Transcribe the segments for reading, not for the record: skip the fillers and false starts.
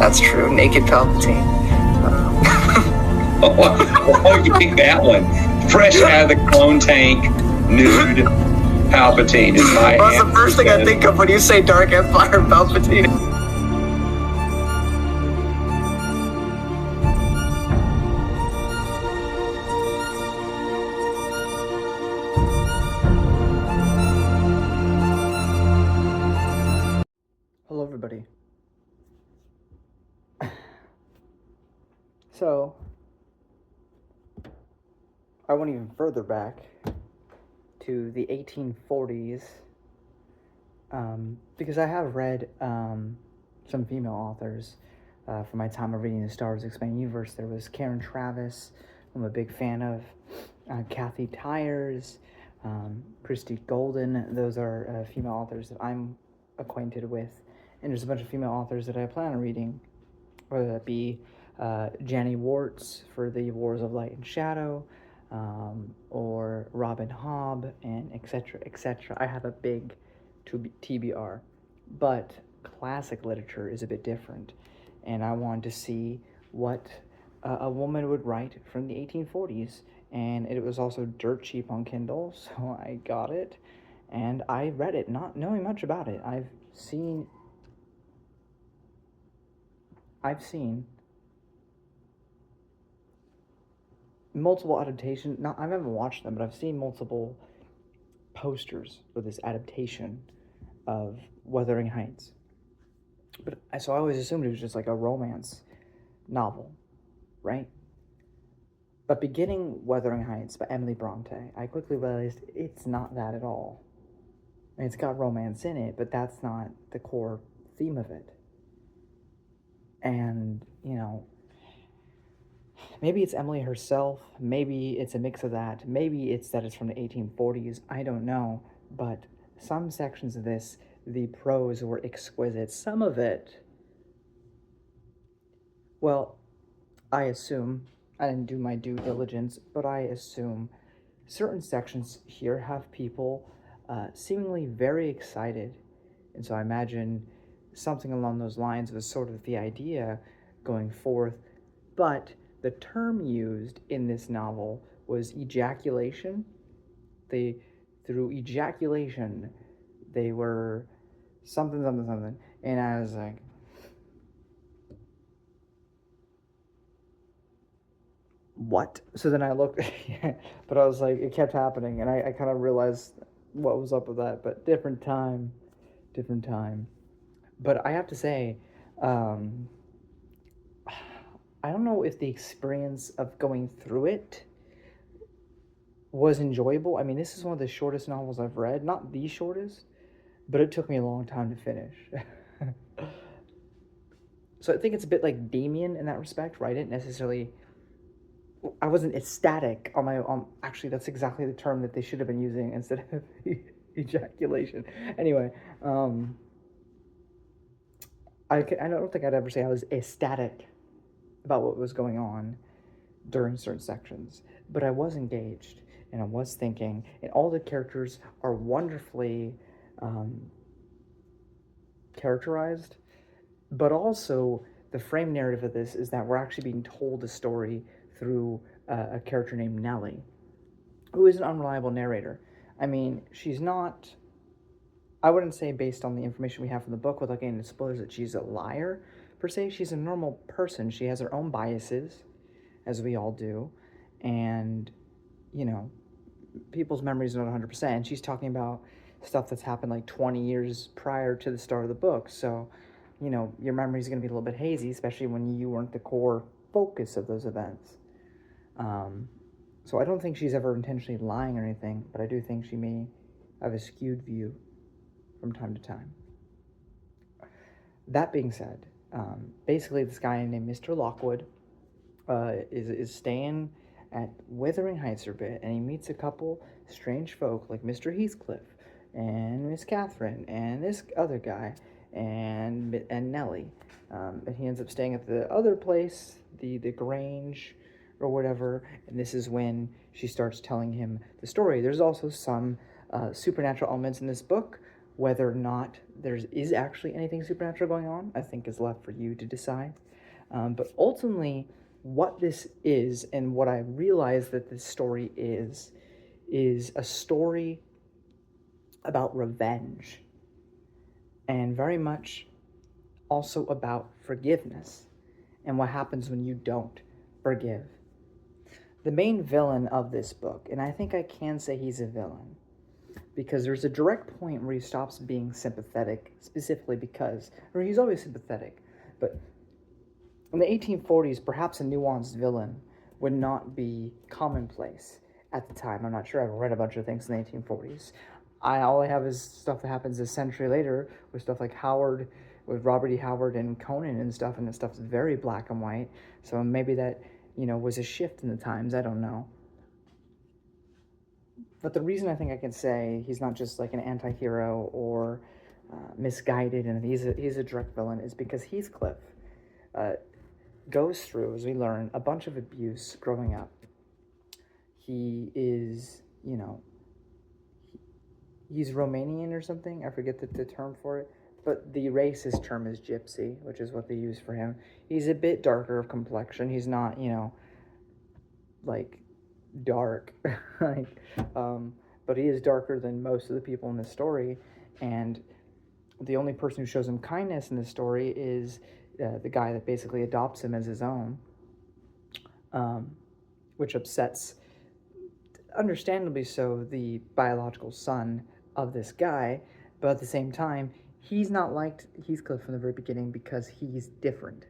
that's true. Naked Palpatine. Oh, you pick that one. Fresh out of the clone tank, nude Palpatine is my Well, that's the first thing I think of when you say Dark Empire Palpatine. Hello, everybody. So, I went even further back to the 1840s because I have read some female authors from my time of reading the Star Wars Expanded Universe. There was Karen Travis, I'm a big fan of, Kathy Tyers, Christy Golden. Those are female authors that I'm acquainted with, and there's a bunch of female authors that I plan on reading, whether that be Janny Warts for the Wars of Light and Shadow, or Robin Hobb, and etc., etc. I have a big TBR, but classic literature is a bit different, and I wanted to see what a woman would write from the 1840s, and it was also dirt cheap on Kindle, so I got it, and I read it not knowing much about it. I've seen multiple adaptations. I haven't watched them, but I've seen multiple posters for this adaptation of Wuthering Heights. So I always assumed it was just like a romance novel, right? But beginning Wuthering Heights by Emily Bronte, I quickly realized it's not that at all. I mean, it's got romance in it, but that's not the core theme of it. And, maybe it's Emily herself, maybe it's a mix of that, maybe it's that it's from the 1840s, I don't know, but some sections of this, the prose were exquisite. Some of it, well, I assume, I didn't do my due diligence, but I assume certain sections here have people seemingly very excited, and so I imagine something along those lines was sort of the idea going forth, but the term used in this novel was ejaculation. Through ejaculation, they were something, and I was like, what? So then I looked, but I was like, it kept happening, and I kind of realized what was up with that, but different time. But I have to say, I don't know if the experience of going through it was enjoyable. I mean, this is one of the shortest novels I've read. Not the shortest, but it took me a long time to finish. So I think it's a bit like Damien in that respect, right? I wasn't ecstatic on my own. Actually, that's exactly the term that they should have been using instead of ejaculation. Anyway, I don't think I'd ever say I was ecstatic about what was going on during certain sections, but I was engaged, and I was thinking, and all the characters are wonderfully characterized, but also the frame narrative of this is that we're actually being told a story through a character named Nellie, who is an unreliable narrator. I mean, she's not, I wouldn't say based on the information we have from the book without getting into spoilers that she's a liar, per se. She's a normal person. She has her own biases, as we all do, and, people's memories are not 100%, and she's talking about stuff that's happened like 20 years prior to the start of the book, so, your memory is going to be a little bit hazy, especially when you weren't the core focus of those events. So I don't think she's ever intentionally lying or anything, but I do think she may have a skewed view from time to time. That being said, basically this guy named Mr. Lockwood is staying at Wuthering Heights for a bit, and he meets a couple strange folk like Mr. Heathcliff and Miss Catherine and this other guy and Nellie, and he ends up staying at the other place, the Grange or whatever, and this is when she starts telling him the story. There's also some supernatural elements in this book, Whether or not there is actually anything supernatural going on, I think is left for you to decide. But ultimately, what this is, and what I realize that this story is a story about revenge, and very much also about forgiveness and what happens when you don't forgive. The main villain of this book, and I think I can say he's a villain, because there's a direct point where he stops being sympathetic, specifically because, or he's always sympathetic, but in the 1840s, perhaps a nuanced villain would not be commonplace at the time. I'm not sure. I've read a bunch of things in the 1840s. All I have is stuff that happens a century later with stuff like Howard, with Robert E. Howard and Conan and stuff, and the stuff's very black and white. So maybe that, was a shift in the times. I don't know. But the reason I think I can say he's not just like an anti-hero or misguided and he's a direct villain is because Heathcliff goes through, as we learn, a bunch of abuse growing up. He is, he's Romanian or something. I forget the term for it. But the racist term is gypsy, which is what they use for him. He's a bit darker of complexion. He's not, like dark. But he is darker than most of the people in this story. And the only person who shows him kindness in this story is the guy that basically adopts him as his own, which upsets, understandably so, the biological son of this guy. But at the same time, he's not liked Heathcliff from the very beginning because he's different.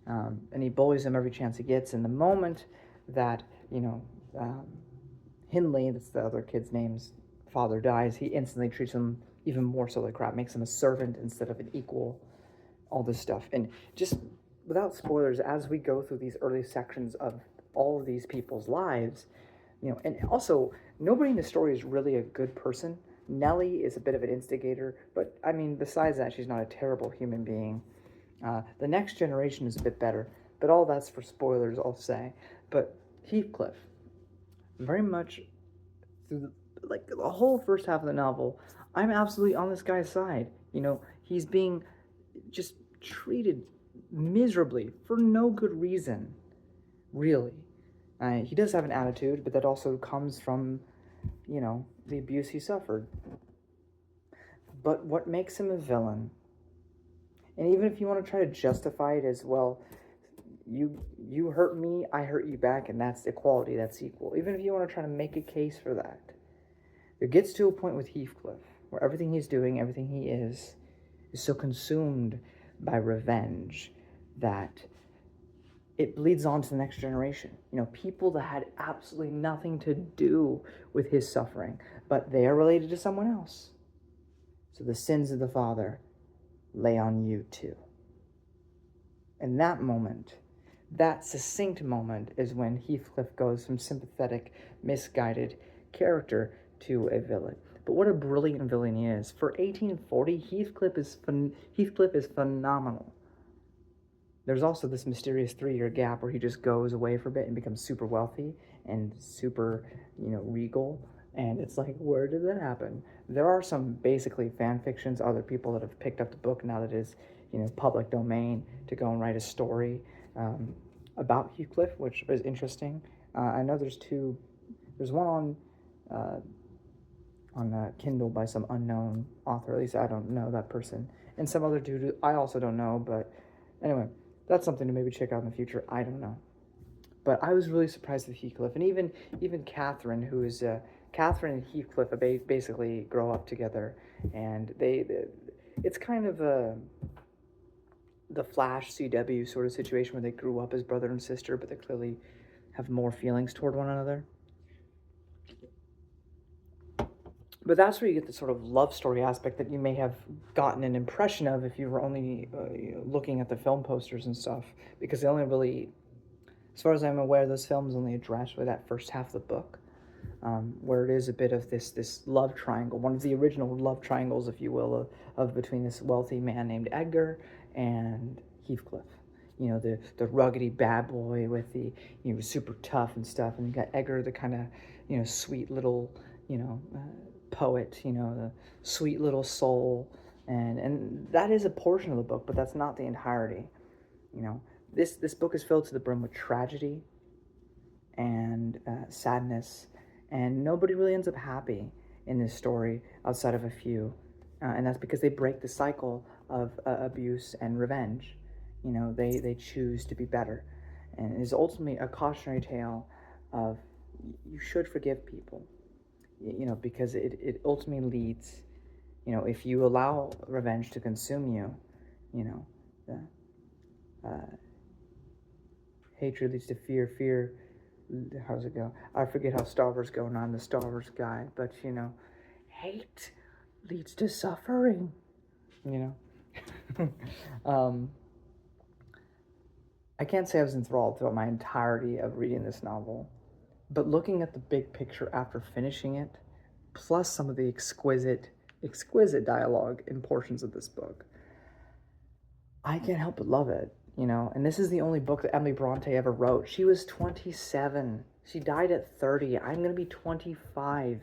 And he bullies him every chance he gets. And the moment that, Hindley, that's the other kid's name's father, dies, he instantly treats him even more so like crap, makes him a servant instead of an equal, all this stuff. And just without spoilers, as we go through these early sections of all of these people's lives, and also, nobody in the story is really a good person. Nellie is a bit of an instigator, but I mean, besides that, she's not a terrible human being. The next generation is a bit better, but all that's for spoilers, I'll say. But Heathcliff, very much through the whole first half of the novel, I'm absolutely on this guy's side. He's being just treated miserably for no good reason, really. He does have an attitude, but that also comes from, the abuse he suffered. But what makes him a villain, and even if you want to try to justify it as, well, you hurt me, I hurt you back, and that's equality, that's equal. Even if you want to try to make a case for that, it gets to a point with Heathcliff where everything he's doing, everything he is so consumed by revenge that it bleeds on to the next generation. People that had absolutely nothing to do with his suffering, but they are related to someone else. So the sins of the father lay on you too. And that moment, that succinct moment, is when Heathcliff goes from sympathetic, misguided character to a villain. But what a brilliant villain he is. For 1840, Heathcliff is phenomenal. There's also this mysterious 3-year gap where he just goes away for a bit and becomes super wealthy and super, regal. And it's like, where did that happen? There are some basically fan fictions, other people that have picked up the book now that it is, public domain, to go and write a story about Heathcliff, which is interesting. I know there's one on Kindle by some unknown author, at least I don't know that person. And some other dude I also don't know, but anyway, that's something to maybe check out in the future. I don't know. But I was really surprised with Heathcliff. And even Catherine, who is... Catherine and Heathcliff basically grow up together. And it's kind of the Flash CW sort of situation where they grew up as brother and sister, but they clearly have more feelings toward one another. But that's where you get the sort of love story aspect that you may have gotten an impression of if you were only looking at the film posters and stuff, because they only really, as far as I'm aware, those films only address really that first half of the book, where it is a bit of this love triangle, one of the original love triangles, if you will, of between this wealthy man named Edgar and Heathcliff. The ruggedy bad boy with the, super tough and stuff, and you got Edgar, the kind of, sweet little, poet, the sweet little soul, and that is a portion of the book, but that's not the entirety. This book is filled to the brim with tragedy and sadness, and nobody really ends up happy in this story outside of a few, and that's because they break the cycle of abuse and revenge. They choose to be better, and it is ultimately a cautionary tale of you should forgive people, because it ultimately leads, if you allow revenge to consume you, the hatred leads to fear, fear, how's it go? I forget how Star Wars go, and I'm the Star Wars guy, but hate leads to suffering, I can't say I was enthralled throughout my entirety of reading this novel, but looking at the big picture after finishing it, plus some of the exquisite dialogue in portions of this book, I can't help but love it, and this is the only book that Emily Bronte ever wrote. She was 27. She died at 30. I'm going to be 25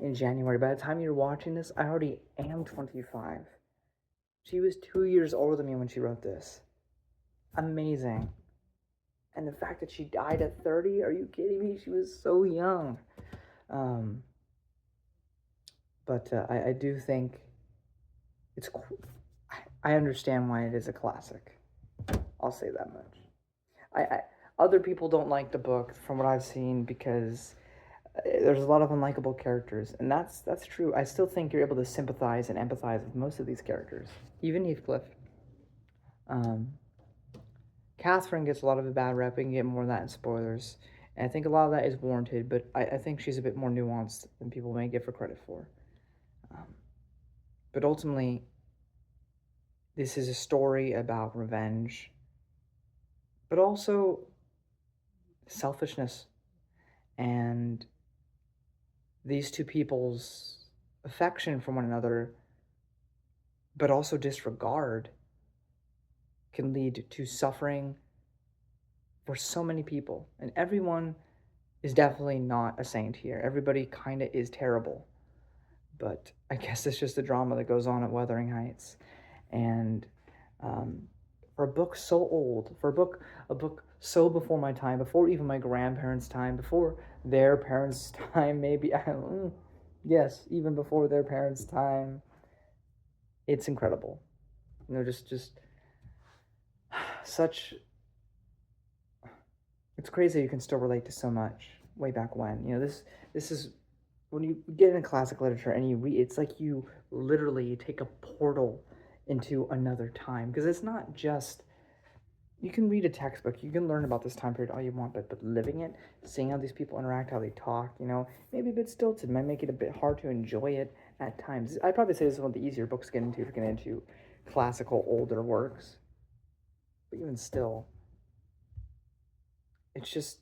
in January. By the time you're watching this, I already am 25. She was 2 years older than me when she wrote this. Amazing. And the fact that she died at 30, are you kidding me? She was so young. But I do think I understand why it is a classic. I'll say that much. Other people don't like the book, from what I've seen, because there's a lot of unlikable characters, and that's true. I still think you're able to sympathize and empathize with most of these characters, even Heathcliff. Catherine gets a lot of a bad rep. We can get more of that in spoilers, and I think a lot of that is warranted, but I think she's a bit more nuanced than people may give her credit for. But ultimately, this is a story about revenge, but also selfishness and these two people's affection for one another, but also disregard, can lead to suffering for so many people. And everyone is definitely not a saint here. Everybody kind of is terrible. But I guess it's just the drama that goes on at Wuthering Heights. And for a book so old, for a book so before my time, before even my grandparents' time, before their parents' time, maybe, yes, even before their parents' time, it's incredible. Just such, it's crazy you can still relate to so much way back when. This is, when you get into classic literature and you read, it's like you literally take a portal into another time, because it's not just, you can read a textbook, you can learn about this time period all you want, but living it, seeing how these people interact, how they talk, maybe a bit stilted, might make it a bit hard to enjoy it at times. I'd probably say this is one of the easier books to get into classical older works, but even still, it's just,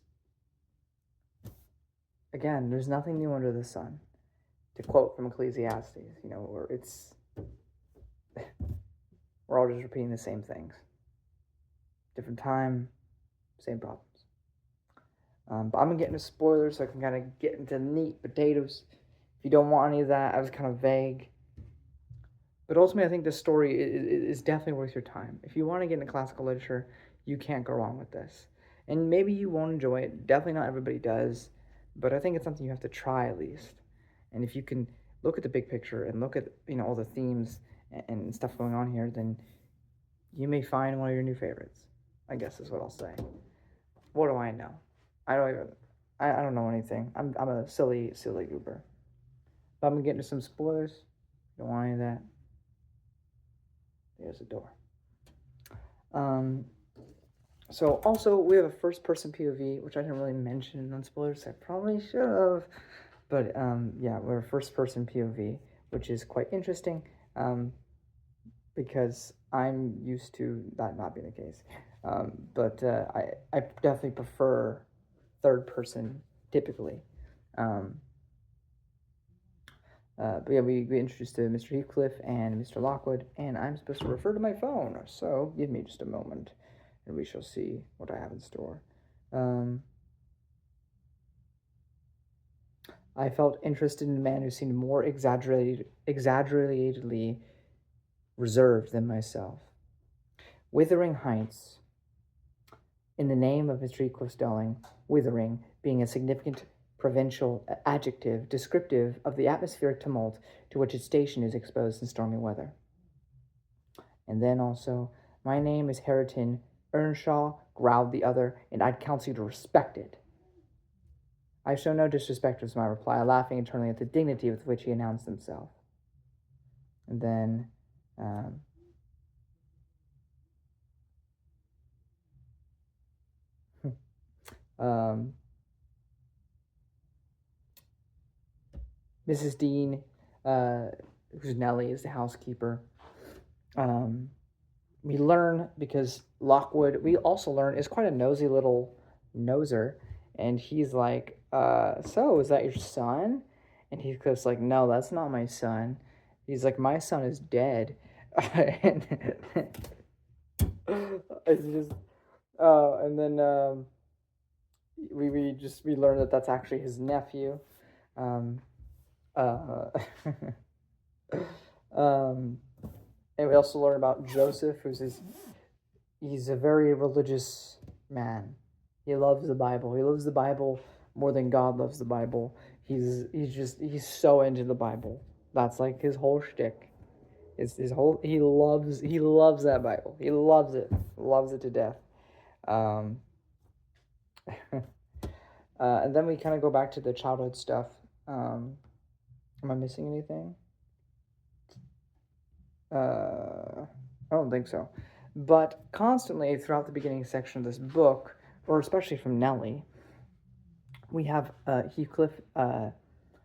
again, there's nothing new under the sun, to quote from Ecclesiastes, where it's, we're all just repeating the same things. Different time, same problems. But I'm going to get into spoilers so I can kind of get into meat potatoes. If you don't want any of that, I was kind of vague. But ultimately, I think this story is definitely worth your time. If you want to get into classical literature, you can't go wrong with this. And maybe you won't enjoy it. Definitely not everybody does. But I think it's something you have to try at least. And if you can look at the big picture and look at all the themes and stuff going on here, then you may find one of your new favorites, I guess is what I'll say. What do I know? I don't know anything. I'm a silly goober. But I'm gonna get into some spoilers. Don't want any of that. There's a door. So also we have a first-person POV, which I didn't really mention on spoilers. I probably should have. But yeah, we're a first-person POV, which is quite interesting. Because I'm used to that not being the case. But I definitely prefer third person typically. But yeah, we introduced to Mr. Heathcliff and Mr. Lockwood, and I'm supposed to refer to my phone, so give me just a moment, and we shall see what I have in store. I felt interested in a man who seemed more exaggeratedly reserved than myself. Wuthering Heights, in the name of Mr. Heathcliff's dwelling, withering being a significant provincial adjective descriptive of the atmospheric tumult to which its station is exposed in stormy weather. And then also, my name is Hareton Earnshaw, growled the other, and I'd counsel you to respect it. I show no disrespect, was my reply, laughing internally at the dignity with which he announced himself. And then, Mrs. Dean, who's Nellie, is the housekeeper. We learn, because Lockwood, we also learn, is quite a nosy little noser. And he's like, so, is that your son? And Heathcliff's like, no, that's not my son. He's like, my son is dead. And it's just, and then we learn that that's actually his nephew. And we also learn about Joseph, he's a very religious man. He loves the Bible. He loves the Bible more than God loves the Bible. He's so into the Bible. That's like his whole shtick. He loves that Bible. He loves it to death. And then we kind of go back to the childhood stuff. Am I missing anything? I don't think so. But constantly throughout the beginning section of this book, or especially from Nellie, we have Heathcliff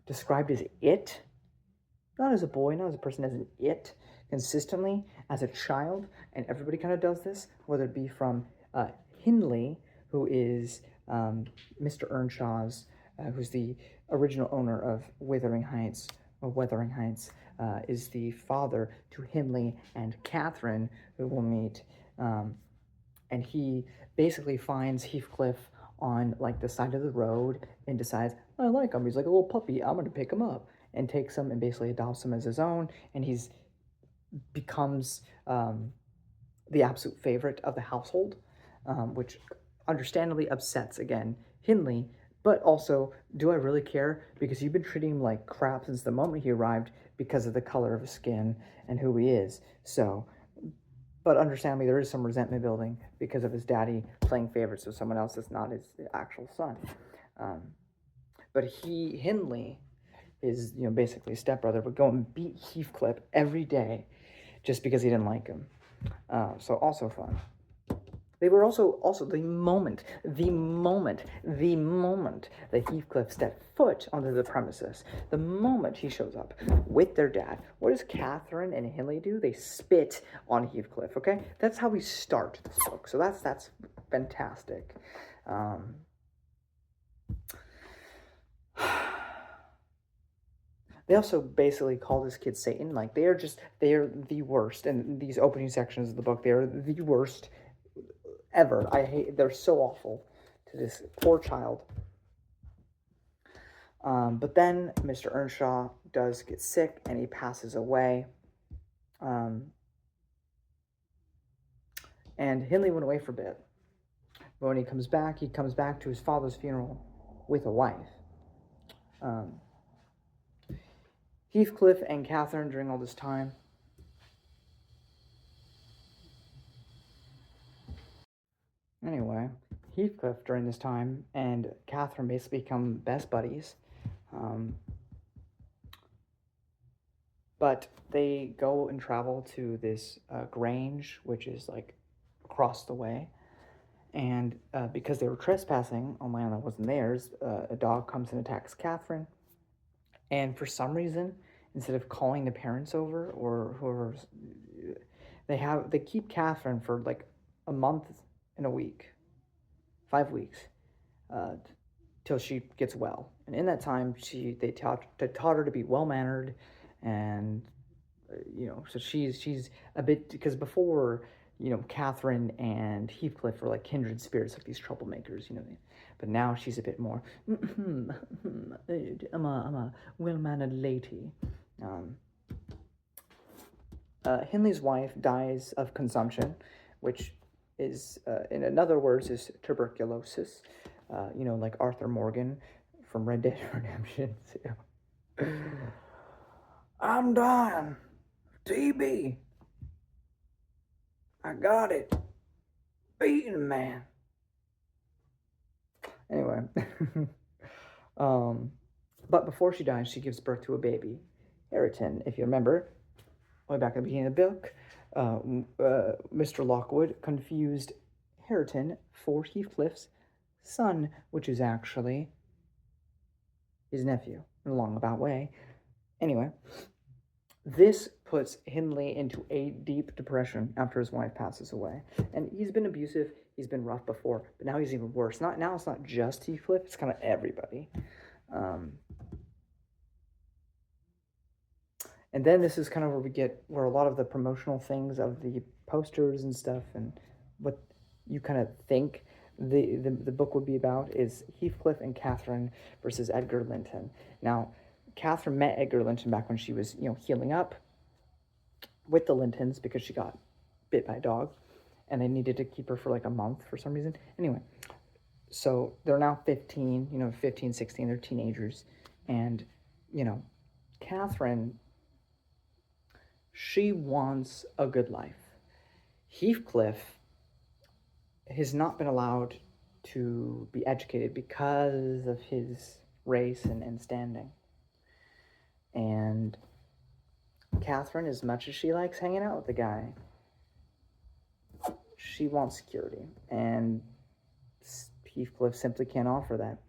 described as it, not as a boy, not as a person, as an it, consistently as a child, and everybody kind of does this, whether it be from Hindley, who is Mr. Earnshaw's, who's the original owner of Wuthering Heights, is the father to Hindley and Catherine, who will meet, and he basically finds Heathcliff on like the side of the road and decides, I like him, he's like a little puppy, I'm going to pick him up, and takes him and basically adopts him as his own, and he's becomes the absolute favorite of the household, which understandably upsets, again, Hindley, but also, do I really care? Because you've been treating him like crap since the moment he arrived because of the color of his skin and who he is. So, but understandably, there is some resentment building because of his daddy playing favorites with someone else that's not his actual son. But Hindley is, basically a stepbrother, would go and beat Heathcliff every day just because he didn't like him. So also fun. They were also the moment that Heathcliff stepped foot onto the premises, the moment he shows up with their dad, what does Catherine and Hindley do? They spit on Heathcliff, okay? That's how we start this book, so that's fantastic. They also basically call this kid Satan. Like, they are the worst. And these opening sections of the book, they are the worst ever. They're so awful to this poor child. But then Mr. Earnshaw does get sick and he passes away. And Hindley went away for a bit. But when he comes back to his father's funeral with a wife. Heathcliff and Catherine, during all this time, anyway, Heathcliff during this time and Catherine basically become best buddies. But they go and travel to this Grange, which is like across the way. And because they were trespassing on land that wasn't theirs, a dog comes and attacks Catherine. And for some reason, instead of calling the parents over or whoever, they keep Catherine for like a month and a week, 5 weeks, till she gets well. And in that time, they taught her to be well mannered, and so she's a bit, because before, Catherine and Heathcliff were like kindred spirits, like these troublemakers, but now she's a bit more, I'm a well-mannered lady. Hindley's wife dies of consumption, which is, in other words, is tuberculosis. Like Arthur Morgan from Red Dead Redemption 2. I'm dying. TB. I got it. Beating man. Anyway. But before she dies, she gives birth to a baby, Hareton. If you remember, way back at the beginning of the book, Mr. Lockwood confused Hareton for Heathcliff's son, which is actually his nephew, in a long-about way. Anyway, this puts Hindley into a deep depression after his wife passes away. And he's been abusive, he's been rough before, but now he's even worse. Now it's not just Heathcliff, it's kind of everybody. And then this is kind of where a lot of the promotional things of the posters and stuff and what you kind of think the book would be about is Heathcliff and Catherine versus Edgar Linton. Now, Catherine met Edgar Linton back when she was, healing up with the Lintons because she got bit by a dog and they needed to keep her for like a month for some reason. Anyway, so they're now 15, 15, 16, they're teenagers. And, Catherine, she wants a good life. Heathcliff has not been allowed to be educated because of his race and standing. And Catherine, as much as she likes hanging out with the guy, she wants security. And Heathcliff simply can't offer that.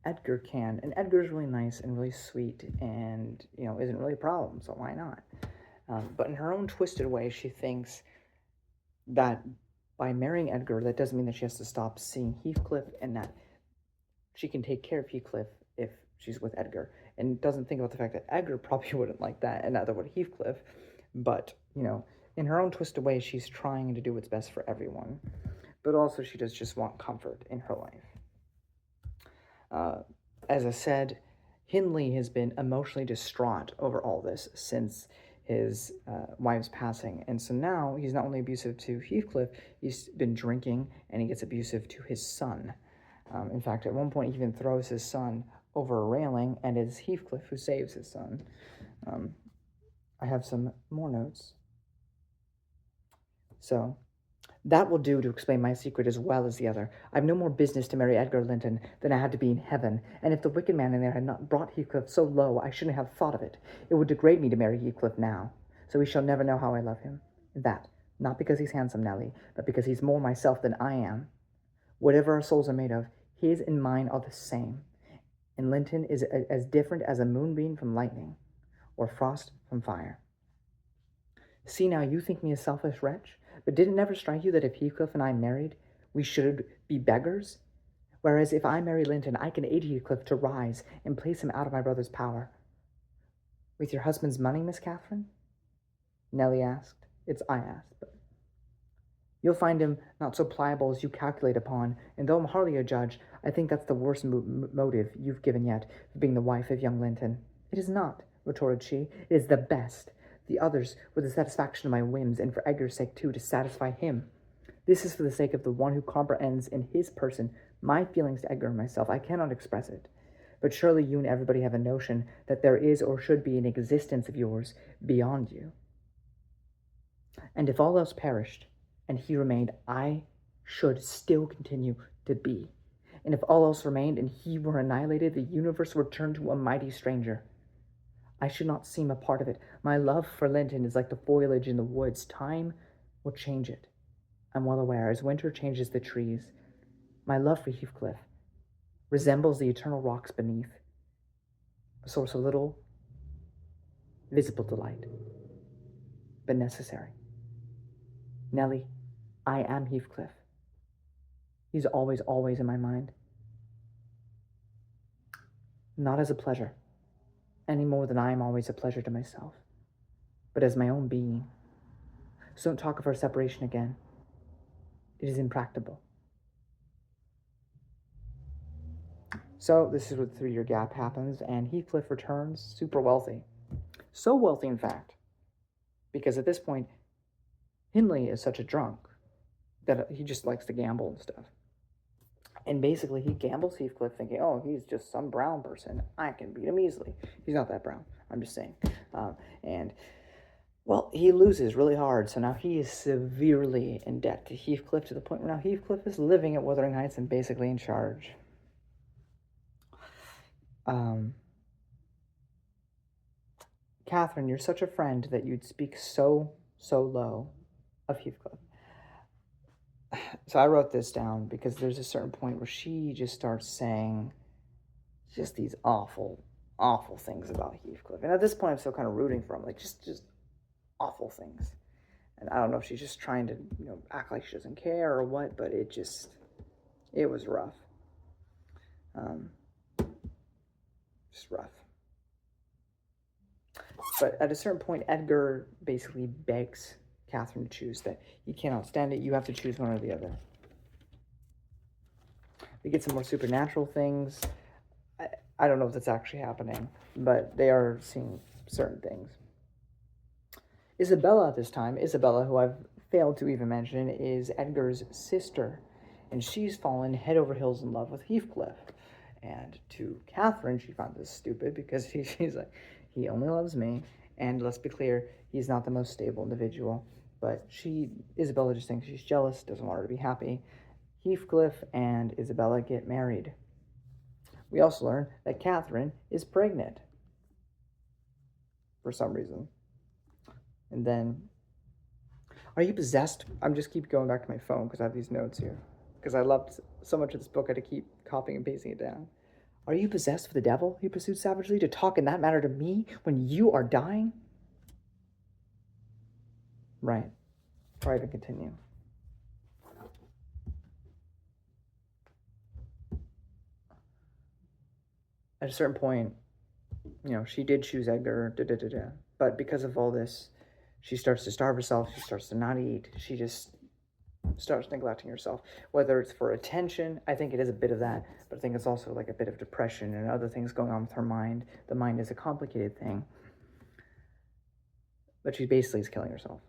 Edgar can. And Edgar's really nice and really sweet and, isn't really a problem, so why not? But in her own twisted way, she thinks that by marrying Edgar, that doesn't mean that she has to stop seeing Heathcliff and that she can take care of Heathcliff if she's with Edgar. And doesn't think about the fact that Edgar probably wouldn't like that, and neither would Heathcliff. But, in her own twisted way, she's trying to do what's best for everyone. But also she does just want comfort in her life. As I said, Hindley has been emotionally distraught over all this since his wife's passing. And so now he's not only abusive to Heathcliff, he's been drinking and he gets abusive to his son. In fact, at one point he even throws his son over a railing and it's Heathcliff who saves his son. I have some more notes. So, that will do to explain my secret as well as the other. I've no more business to marry Edgar Linton than I had to be in heaven, and if the wicked man in there had not brought Heathcliff so low, I shouldn't have thought of it. It would degrade me to marry Heathcliff now, so he shall never know how I love him. That, not because he's handsome, Nellie, but because he's more myself than I am. Whatever our souls are made of, his and mine are the same, and Linton is as different as a moonbeam from lightning, or frost from fire. See now, you think me a selfish wretch? But did it never strike you that if Heathcliff and I married, we should be beggars? Whereas if I marry Linton, I can aid Heathcliff to rise and place him out of my brother's power. With your husband's money, Miss Catherine? Nellie asked. It's I asked, but you'll find him not so pliable as you calculate upon, and though I'm hardly a judge, I think that's the worst motive you've given yet for being the wife of young Linton. It is not, retorted she. It is the best. The others were the satisfaction of my whims, and for Edgar's sake, too, to satisfy him. This is for the sake of the one who comprehends in his person my feelings to Edgar and myself. I cannot express it. But surely you and everybody have a notion that there is or should be an existence of yours beyond you. And if all else perished, and he remained, I should still continue to be. And if all else remained, and he were annihilated, the universe would turn to a mighty stranger. I should not seem a part of it. My love for Linton is like the foliage in the woods. Time will change it. I'm well aware, as winter changes the trees. My love for Heathcliff resembles the eternal rocks beneath, a source of little visible delight, but necessary. Nellie, I am Heathcliff. He's always, always in my mind. Not as a pleasure, any more than I am always a pleasure to myself, but as my own being. So don't talk of our separation again. It is impracticable. So this is what the 3-year gap happens, and Heathcliff returns super wealthy. So wealthy, in fact, because at this point, Hindley is such a drunk that he just likes to gamble and stuff. And basically, he gambles Heathcliff thinking, oh, he's just some brown person. I can beat him easily. He's not that brown. I'm just saying. Well, he loses really hard. So now he is severely in debt to Heathcliff to the point where now Heathcliff is living at Wuthering Heights and basically in charge. Catherine, you're such a friend that you'd speak so low of Heathcliff. So I wrote this down because there's a certain point where she just starts saying just these awful things about Heathcliff. And at this point, I'm still kind of rooting for him, like just awful things. And I don't know if she's just trying to, act like she doesn't care or what, but it was rough. Just rough. But at a certain point, Edgar basically begs Catherine to choose that he cannot stand it. You have to choose one or the other. We get some more supernatural things. I don't know if that's actually happening, but they are seeing certain things. Isabella at this time, who I've failed to even mention, is Edgar's sister, and she's fallen head over heels in love with Heathcliff. And to Catherine, she found this stupid because she's like, he only loves me, and let's be clear, he's not the most stable individual. But Isabella just thinks she's jealous, doesn't want her to be happy. Heathcliff and Isabella get married. We also learn that Catherine is pregnant for some reason. And then, are you possessed? I'm just keep going back to my phone because I have these notes here. Because I loved so much of this book, I had to keep copying and pasting it down. Are you possessed with the devil? He pursued savagely to talk in that manner to me when you are dying? Right. Try to continue. At a certain point, she did choose Edgar, but because of all this, she starts to starve herself, she starts to not eat, she just starts neglecting herself, whether it's for attention. I think it is a bit of that, but I think it's also like a bit of depression and other things going on with her mind. The mind is a complicated thing, but she basically is killing herself.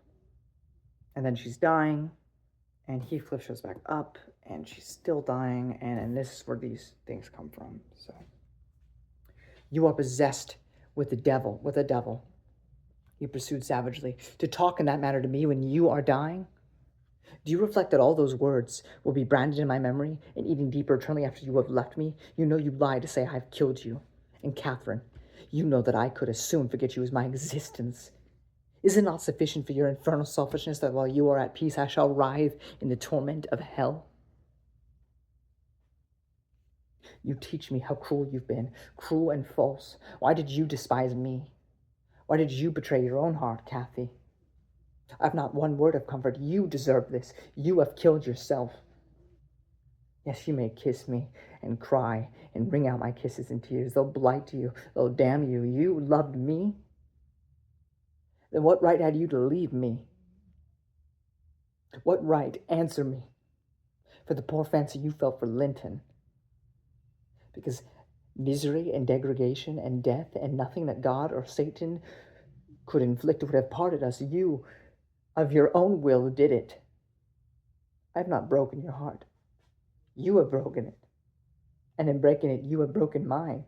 And then she's dying, and Heathcliff shows back up, and she's still dying, and this is where these things come from. So, you are possessed with a devil. He pursued savagely to talk in that manner to me when you are dying. Do you reflect that all those words will be branded in my memory and eating deeper eternally after you have left me? You know you lie to say I have killed you. And Catherine, you know that I could as soon forget you as my existence. Is it not sufficient for your infernal selfishness that while you are at peace, I shall writhe in the torment of hell? You teach me how cruel you've been, cruel and false. Why did you despise me? Why did you betray your own heart, Kathy? I've not one word of comfort. You deserve this. You have killed yourself. Yes, you may kiss me and cry and wring out my kisses in tears. They'll blight you. They'll damn you. You loved me? Then what right had you to leave me? What right? Answer me. For the poor fancy you felt for Linton. Because misery and degradation and death and nothing that God or Satan could inflict would have parted us. You, of your own will, did it. I have not broken your heart. You have broken it. And in breaking it, you have broken mine.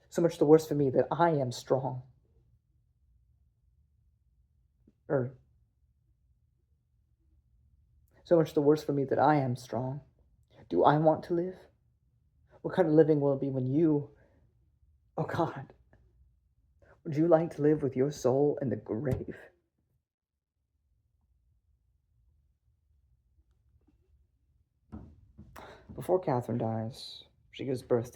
So much the worse for me that I am strong. So much the worse for me that I am strong. Do I want to live? What kind of living will it be when you... Oh God. Would you like to live with your soul in the grave? Before Catherine dies, she gives birth,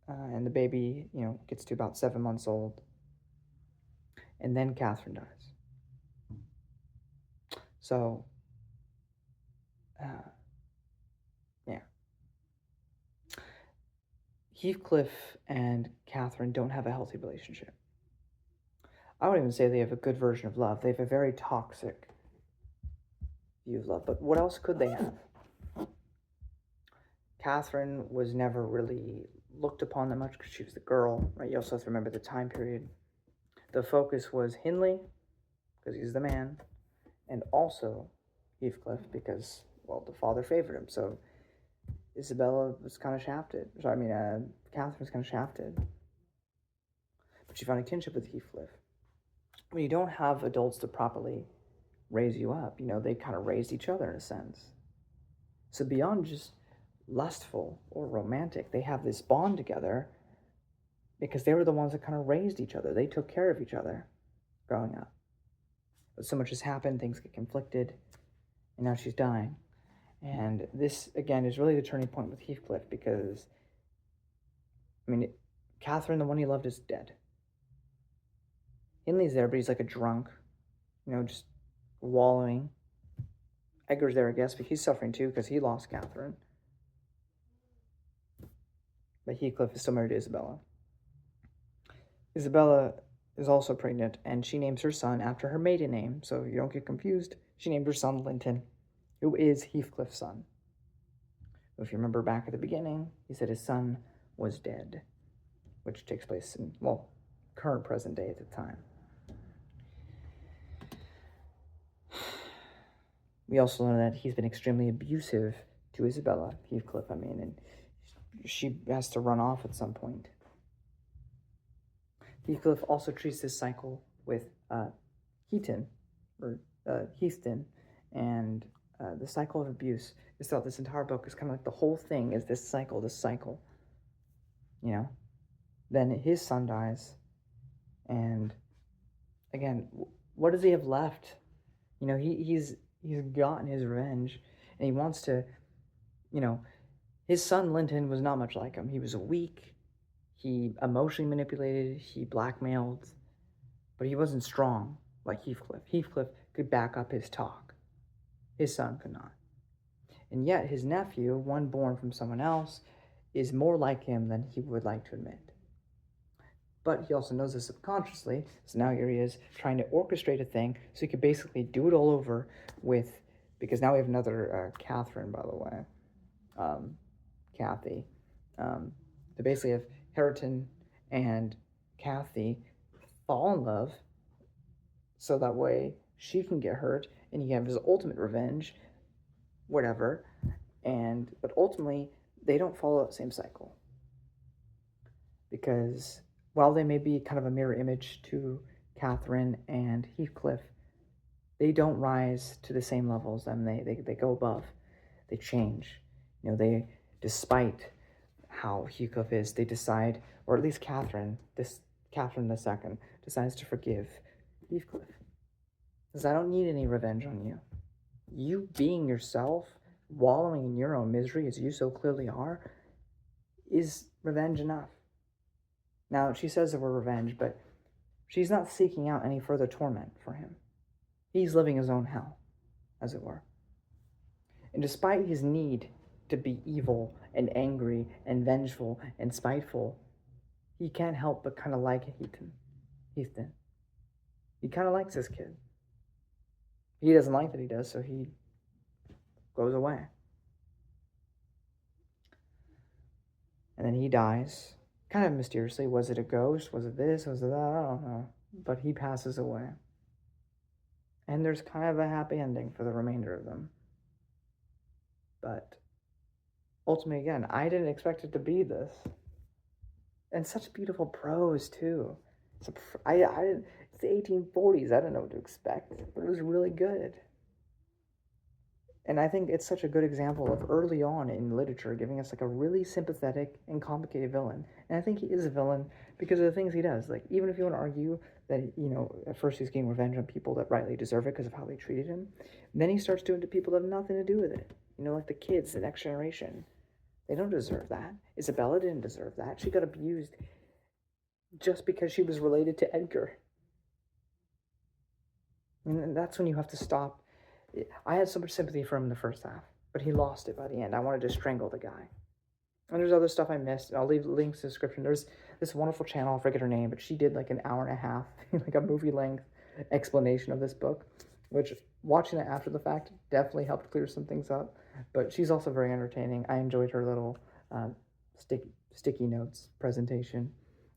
and the baby, gets to about 7 months old. And then Catherine dies. So, yeah. Heathcliff and Catherine don't have a healthy relationship. I wouldn't even say they have a good version of love. They have a very toxic view of love. But what else could they have? Catherine was never really looked upon that much because she was the girl, right? You also have to remember the time period. The focus was Hindley, because he's the man, and also Heathcliff, because, well, the father favored him. So Isabella was kind of shafted. Catherine was kind of shafted. But she found a kinship with Heathcliff. When you don't have adults to properly raise you up, they kind of raised each other in a sense. So beyond just lustful or romantic, they have this bond together because they were the ones that kind of raised each other. They took care of each other growing up. But so much has happened, things get conflicted, and now she's dying. And this, again, is really the turning point with Heathcliff because, Catherine, the one he loved, is dead. Hindley's there, but he's like a drunk, just wallowing. Edgar's there, I guess, but he's suffering too because he lost Catherine. But Heathcliff is still married to Isabella. Isabella is also pregnant, and she names her son after her maiden name, so you don't get confused. She named her son Linton, who is Heathcliff's son. If you remember back at the beginning, he said his son was dead, which takes place in, current present day at the time. We also know that he's been extremely abusive to Isabella, Heathcliff, and she has to run off at some point. Heathcliff also treats this cycle with Heaton, and the cycle of abuse is throughout this entire book. Is kind of like the whole thing is this cycle. Then his son dies, and again, what does he have left? He's gotten his revenge, and he wants to, his son Linton was not much like him. He was weak, he emotionally manipulated, he blackmailed, but he wasn't strong like Heathcliff. Heathcliff could back up his talk. His son could not. And yet his nephew, one born from someone else, is more like him than he would like to admit. But he also knows this subconsciously, so now here he is trying to orchestrate a thing so he could basically do it all over with, because now we have another Catherine, by the way, Kathy. They basically have Hareton and Kathy fall in love, so that way she can get hurt, and he have his ultimate revenge, whatever, but ultimately, they don't follow that same cycle. Because while they may be kind of a mirror image to Catherine and Heathcliff, they don't rise to the same level as them. They go above. They change. Despite how Heathcliff is, they decide, or at least Catherine II, decides to forgive Heathcliff. Because I don't need any revenge on you. You being yourself, wallowing in your own misery as you so clearly are, is revenge enough. Now, she says the word revenge, but she's not seeking out any further torment for him. He's living his own hell, as it were. And despite his need to be evil and angry and vengeful and spiteful, he can't help but kind of like Heaton. He kind of likes this kid. He doesn't like that he does, so he goes away. And then he dies, kind of mysteriously. Was it a ghost? Was it this? Was it that? I don't know. But he passes away. And there's kind of a happy ending for the remainder of them. But ultimately, again, I didn't expect it to be this. And such beautiful prose, too. It's the 1840s. I didn't know what to expect, but it was really good. And I think it's such a good example of early on in literature giving us like a really sympathetic and complicated villain. And I think he is a villain because of the things he does. Like, even if you want to argue that, at first he's getting revenge on people that rightly deserve it because of how they treated him, then he starts doing it to people that have nothing to do with it. Like the kids, the next generation. They don't deserve that. Isabella didn't deserve that. She got abused just because she was related to Edgar. And that's when you have to stop. I had so much sympathy for him in the first half, but he lost it by the end. I wanted to strangle the guy. And there's other stuff I missed. And I'll leave links in the description. There's this wonderful channel, I forget her name, but she did like an hour and a half, like a movie-length explanation of this book. which watching it after the fact definitely helped clear some things up. But she's also very entertaining. I enjoyed her little sticky notes presentation,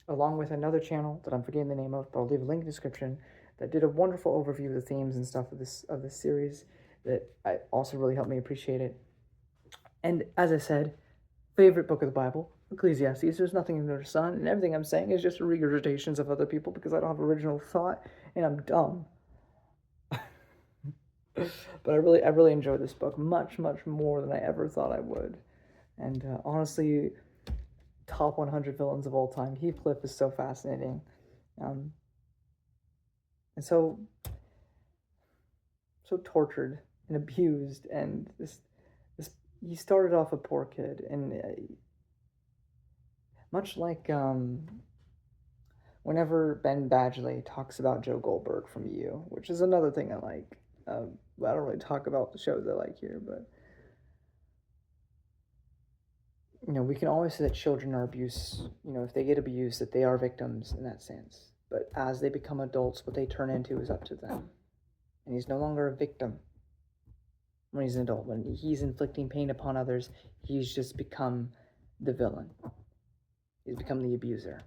along with another channel that I'm forgetting the name of, but I'll leave a link in the description, that did a wonderful overview of the themes and stuff of this series that I also really helped me appreciate it. And as I said, favorite book of the Bible, Ecclesiastes. There's nothing under the sun, and everything I'm saying is just regurgitations of other people because I don't have original thought and I'm dumb. But I really enjoyed this book much more than I ever thought I would. And honestly, top 100 villains of all time. Heathcliff is so fascinating, and so tortured and abused, and this he started off a poor kid, and much like whenever Ben Badgley talks about Joe Goldberg from You, which is another thing I like. I don't really talk about the shows I like here, but we can always say that children are abused. If they get abused, that they are victims in that sense. But as they become adults, what they turn into is up to them. And he's no longer a victim when he's an adult. When he's inflicting pain upon others, he's just become the villain. He's become the abuser.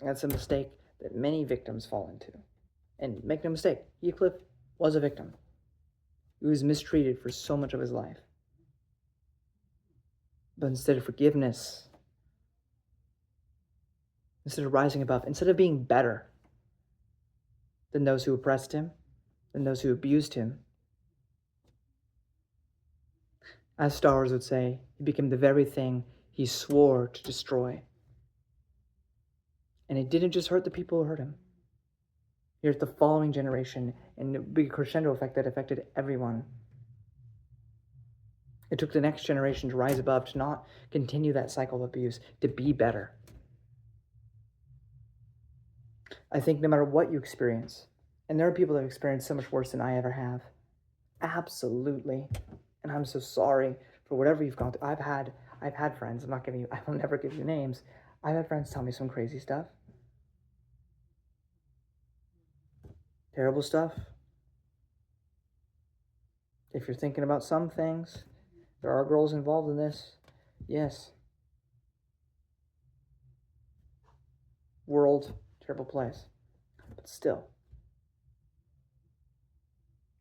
And that's a mistake that many victims fall into. And make no mistake, Heathcliff was a victim. He was mistreated for so much of his life. But instead of forgiveness, instead of rising above, instead of being better than those who oppressed him, than those who abused him, as Star Wars would say, he became the very thing he swore to destroy. And it didn't just hurt the people who hurt him. It hurt the following generation, and a big crescendo effect that affected everyone. It took the next generation to rise above, to not continue that cycle of abuse, to be better. I think no matter what you experience, and there are people that have experienced so much worse than I ever have, absolutely, and I'm so sorry for whatever you've gone through. I've had friends, I will never give you names. I've had friends tell me some crazy stuff. Terrible stuff. If you're thinking about some things, there are girls involved in this. Yes. World, terrible place. But still,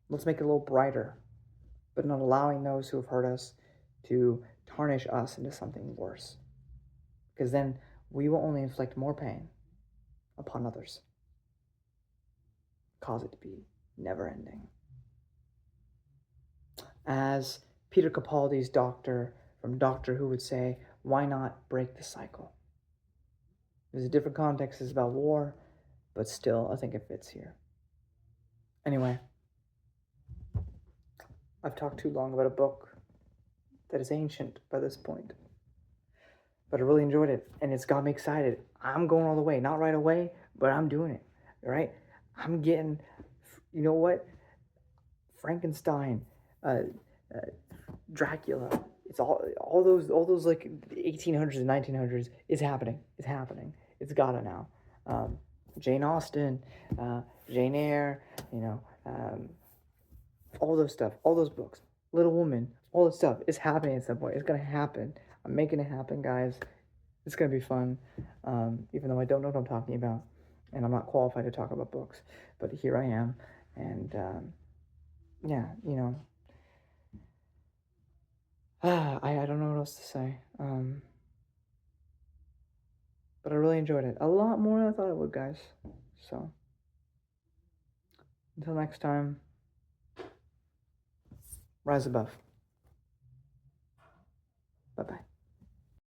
let's make it a little brighter, but not allowing those who have hurt us to tarnish us into something worse. Because then we will only inflict more pain upon others. Cause it to be never ending. As Peter Capaldi's doctor from Doctor Who would say, why not break the cycle? There's a different context, it's about war, but still, I think it fits here. Anyway, I've talked too long about a book that is ancient by this point. But I really enjoyed it, and it's got me excited. I'm going all the way. Not right away, but I'm doing it, all right? I'm getting, you know what? Frankenstein, Dracula. It's all those like 1800s and 1900s is happening. It's happening. It's gotta now. Jane Austen, Jane Eyre, all those stuff, all those books, Little Woman, all that stuff is happening at some point. It's gonna happen. I'm making it happen, guys. It's gonna be fun, even though I don't know what I'm talking about, and I'm not qualified to talk about books, but here I am, and yeah, I don't know what else to say, but I really enjoyed it. A lot more than I thought I would, guys. So, until next time, rise above. Bye-bye.